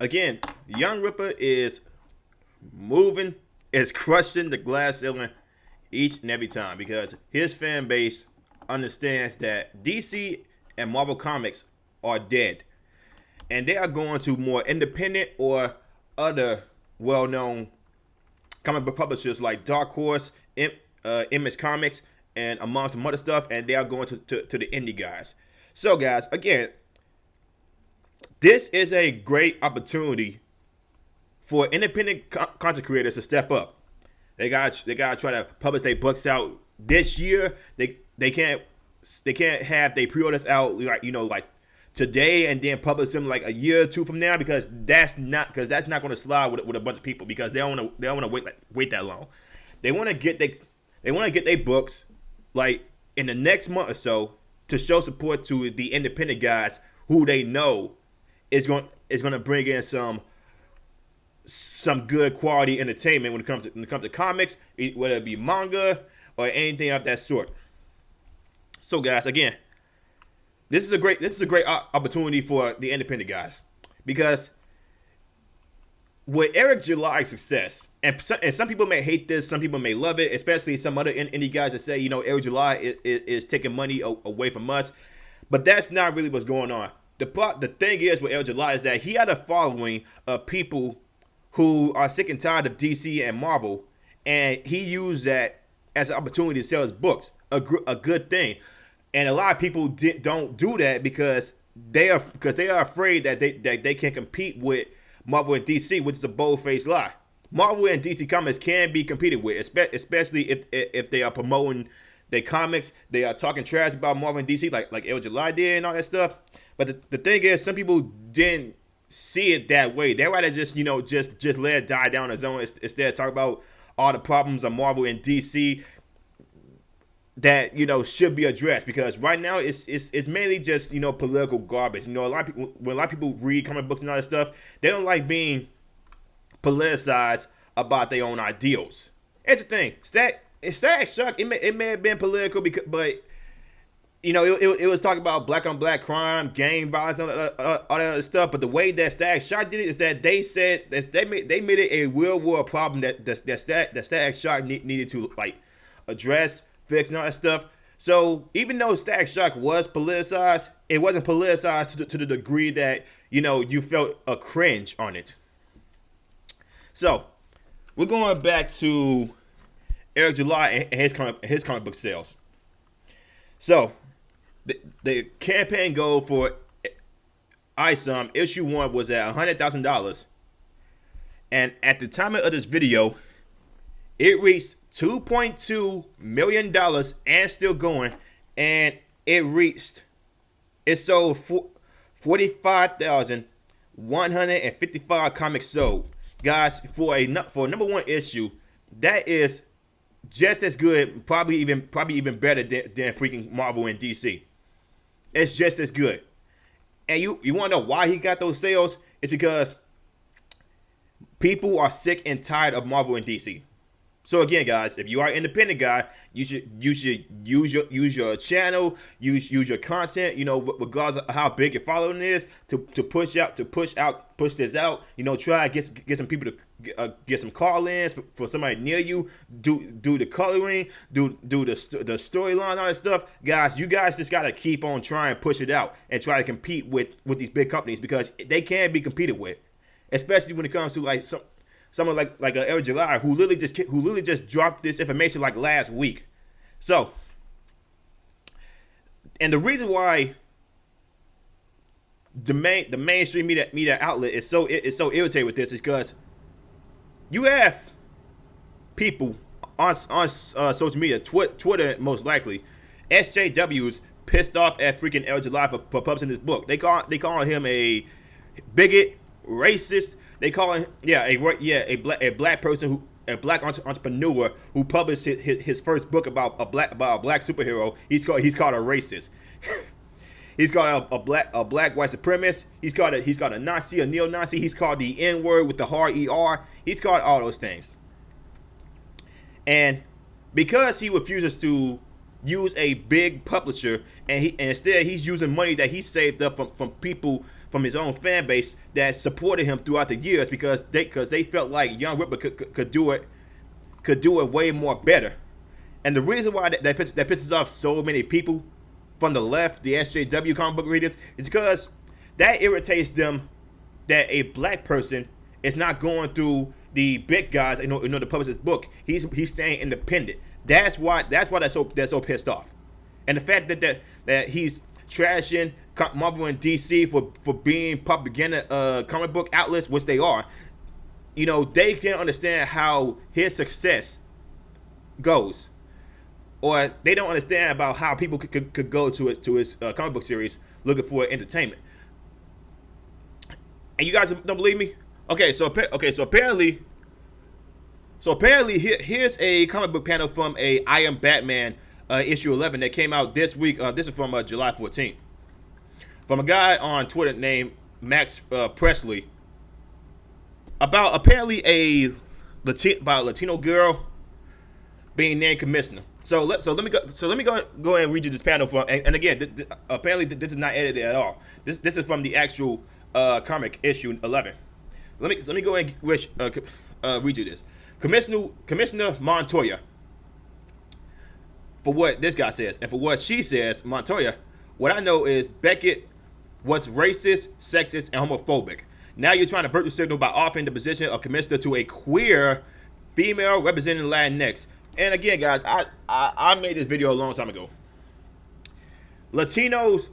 again, Young Ripper is moving, is crushing the glass ceiling each and every time because his fan base understands that DC and Marvel Comics are dead. And they are going to more independent or other well-known comic book publishers like Dark Horse, Image Comics, and among some other stuff, and they are going to the indie guys. So, guys, again, this is a great opportunity for independent content creators to step up. They gotta try to publish their books out this year. They can't have their pre-orders out like today and then publish them like a year or two from now because that's not going to slide with a bunch of people because they don't want to wait that long. They want to get their books like in the next month or so to show support to the independent guys who they know is going to bring in some good quality entertainment when it comes to comics, whether it be manga or anything of that sort. So, guys, again, this is a great opportunity for the independent guys because with Eric July's success, and some people may hate this, some people may love it, especially some other indie guys that say, Eric July is taking money away from us, but that's not really what's going on. The thing is with Eric July is that he had a following of people who are sick and tired of DC and Marvel, and he used that as an opportunity to sell his books, a good thing. And a lot of people don't do that because they are afraid that they can't compete with Marvel and DC, which is a bold-faced lie. Marvel and DC comics can be competed with, especially if they are promoting their comics. They are talking trash about Marvel and DC like El July did and all that stuff. But the thing is, some people didn't see it that way. They rather just let it die down on its own instead of talk about all the problems of Marvel and DC that should be addressed, because right now it's mainly just political garbage. When a lot of people read comic books and all that stuff, they don't like being politicized about their own ideals. It's the thing. Static Shock, it may have been political but it was talking about black on black crime, gang violence, all that other stuff. But the way that Static Shock did it is that they said that they made it a real world problem that Static Shock needed to address, fix, and all that stuff. So even though Static Shock was politicized, it wasn't politicized to the degree that you felt a cringe on it. So we're going back to Eric July and his comic book sales. So the campaign goal for ISOM issue 1 was at $100,000, and at the time of this video, it reached $2.2 million and still going, and it sold 45,155 comics sold. Guys, for a number one issue, that is just as good, probably even better than freaking Marvel and DC. It's just as good. And you want to know why he got those sales? It's because people are sick and tired of Marvel and DC. So again, guys, if you are an independent guy, you should use your channel, use your content, regardless of how big your following is, to push this out. Try to get some people to get some call-ins for somebody near you. Do the coloring, do the storyline, all that stuff, guys. You guys just gotta keep on trying to push it out and try to compete with these big companies, because they can be competed with, especially when it comes to someone like Eric July, who literally just dropped this information last week. So, and the reason why the mainstream media outlet is so irritated with this is because you have people on social media, Twitter most likely, SJWs pissed off at freaking Eric July for publishing this book. They call him a bigot, racist. They call him a black person, a black entrepreneur who published his first book about a black superhero. He's called a racist. He's called a black white supremacist. He's called a Nazi, a neo-Nazi. He's called the N-word with the hard ER. He's called all those things. And because he refuses to use a big publisher, and instead he's using money that he saved up from from his own fan base that supported him throughout the years because they felt like Young Ripper could do it way more better. And the reason why that pisses off so many people from the left, the SJW comic book readers, is because that irritates them that a black person is not going through the big guys, to publish his book. He's staying independent. That's why that's so pissed off. And the fact that he's trashing Marvel and DC for being propaganda comic book outlets, which they are, they can't understand how his success goes, or they don't understand about how people could go to his comic book series looking for entertainment. And you guys don't believe me? So apparently here's a comic book panel from a I Am Batman issue 11 that came out this week. This is from July 14th, from a guy on Twitter named Max Presley, about apparently a Latino girl being named commissioner. So let me go ahead and read you this panel from. And again, apparently this is not edited at all. This is from the actual comic issue 11. Let me go ahead and read you this. Commissioner Montoya. For what this guy says, and for what she says, Montoya, what I know is Beckett was racist, sexist, and homophobic. Now you're trying to virtue signal by offering the position of commissioner to a queer female representing Latinx. And again, guys, I made this video a long time ago. Latinos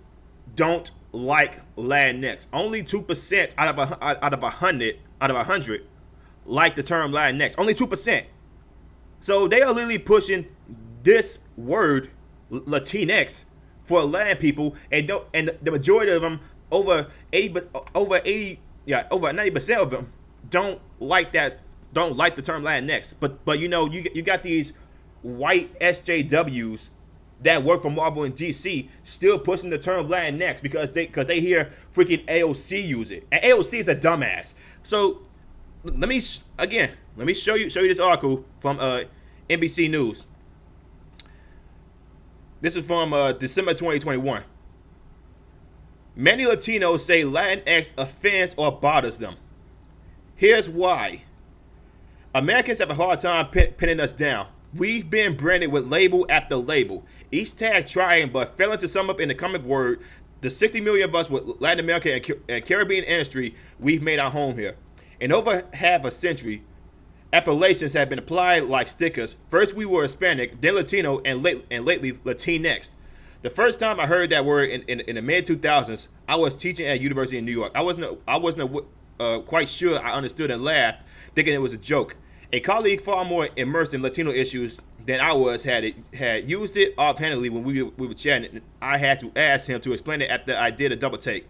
don't like Latinx. Only 2% out of 100 like the term Latinx. Only 2%. So they are literally pushing this word Latinx for Latin people, and the majority of them, over 90% of them don't like the term Latinx. But you got these white SJWs that work for Marvel and DC still pushing the term Latinx because they hear freaking AOC use it, and AOC is a dumbass. So let me show you this article from NBC News. This is from December 2021. Many Latinos say Latinx offends or bothers them. Here's why. Americans have a hard time pinning us down. We've been branded with label after label, each tag trying but failing to sum up in the comic word the 60 million of us with Latin American and Caribbean ancestry we've made our home here. In over half a century, appellations have been applied like stickers. First we were Hispanic, then Latino, and lately Latinx. The first time I heard that word in the mid 2000s, I was teaching at University in New York. I wasn't quite sure I understood and laughed, thinking it was a joke. A colleague far more immersed in Latino issues than I was had used it offhandedly when we were chatting, and I had to ask him to explain it after I did a double take.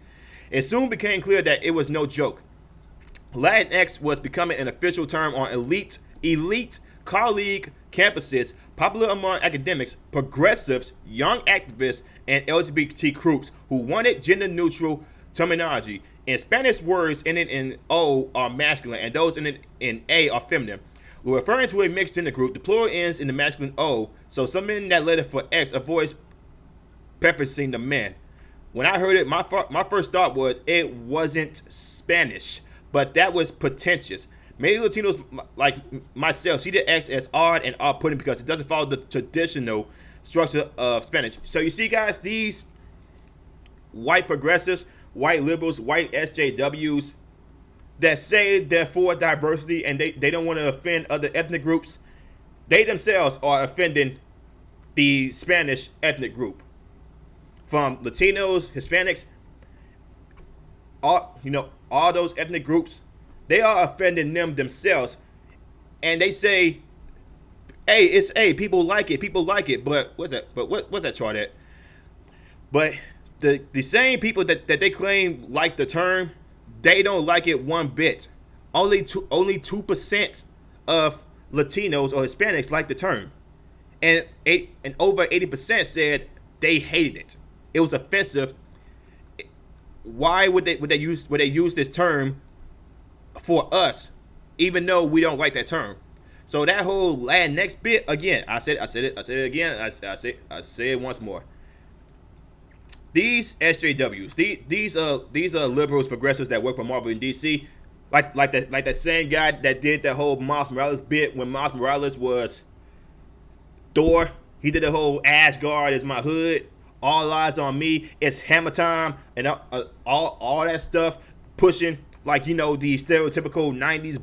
It soon became clear that it was no joke. Latinx was becoming an official term on elite colleague campuses, popular among academics, progressives, young activists, and LGBT groups who wanted gender-neutral terminology. In Spanish, words ending in O are masculine, and those ending in A are feminine. We're referring to a mixed gender group. The plural ends in the masculine O, so something that letter for X avoids preferencing the men. When I heard it, my first thought was it wasn't Spanish, but that was pretentious. Many Latinos, like myself, see the X as odd and off-putting because it doesn't follow the traditional structure of Spanish. So you see, guys, these white progressives, white liberals, white SJWs that say they're for diversity and they don't want to offend other ethnic groups, they themselves are offending the Spanish ethnic group. From Latinos, Hispanics, all those ethnic groups, they are offending them themselves. And they say, hey, people like it, but what's that chart at? But the same people that they claim like the term, they don't like it one bit. Only 2% of Latinos or Hispanics like the term, and over 80% said they hated it. It was offensive. Why would they use this term for us, even though we don't like that term? So that whole Latinx bit, again, I said it again. I say it once more. these SJWs, these are liberals, progressives that work for Marvel and DC, like that same guy that did that whole Miles Morales bit when Miles Morales was Thor. He did the whole Asgard is my hood, all eyes on me, it's hammer time, and all that stuff, pushing like, you know, the stereotypical '90s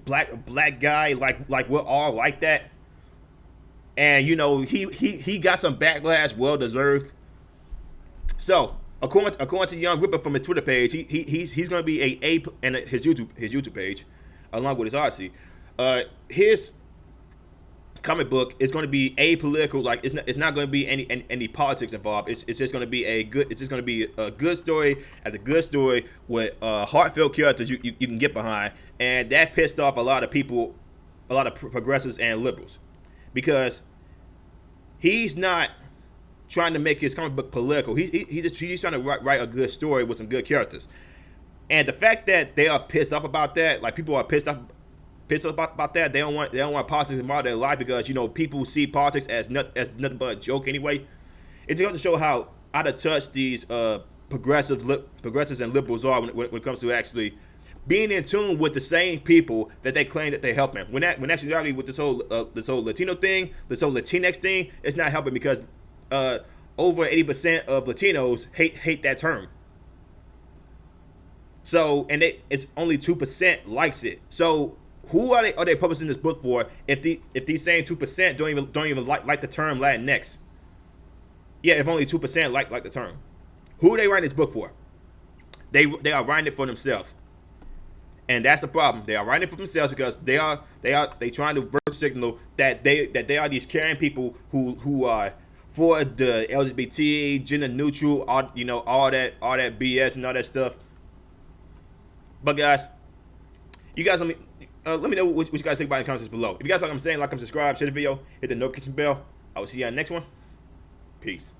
black guy, like we're all like that. And you know, he got some backlash, well deserved. So according to Young Ripper from his Twitter page, he's going to be a and his YouTube page, along with his Odyssey. His comic book is going to be apolitical. Like it's not going to be any politics involved. It's just going to be a good story and a good story with heartfelt characters you can get behind, and that pissed off a lot of people, a lot of progressives and liberals, because he's not trying to make his comic book political. He's trying to write a good story with some good characters. And the fact that they are pissed off about that, like people are pissed off about that, they don't want politics involved in their life, because you know people see politics as nothing but a joke anyway. It's going to show how out of touch these progressives and liberals are when it comes to actually being in tune with the same people that they claim that they're helping. When actually with this whole Latino thing, this whole LatinX thing, it's not helping, because over 80% of Latinos hate that term. So, and it's only 2% likes it. So, who are they publishing this book for if these same 2% don't even like the term Latinx? Yeah, if only 2% like the term, who are they writing this book for? They are writing it for themselves, and that's the problem. They are writing it for themselves because they trying to virtue signal that they are these caring people who are for the LGBT, gender neutral, all that BS and all that stuff. But guys, you guys let me know what you guys think about in the comments below. If you guys like what I'm saying, like and subscribe, share the video, hit the notification bell. I will see you on the next one. Peace.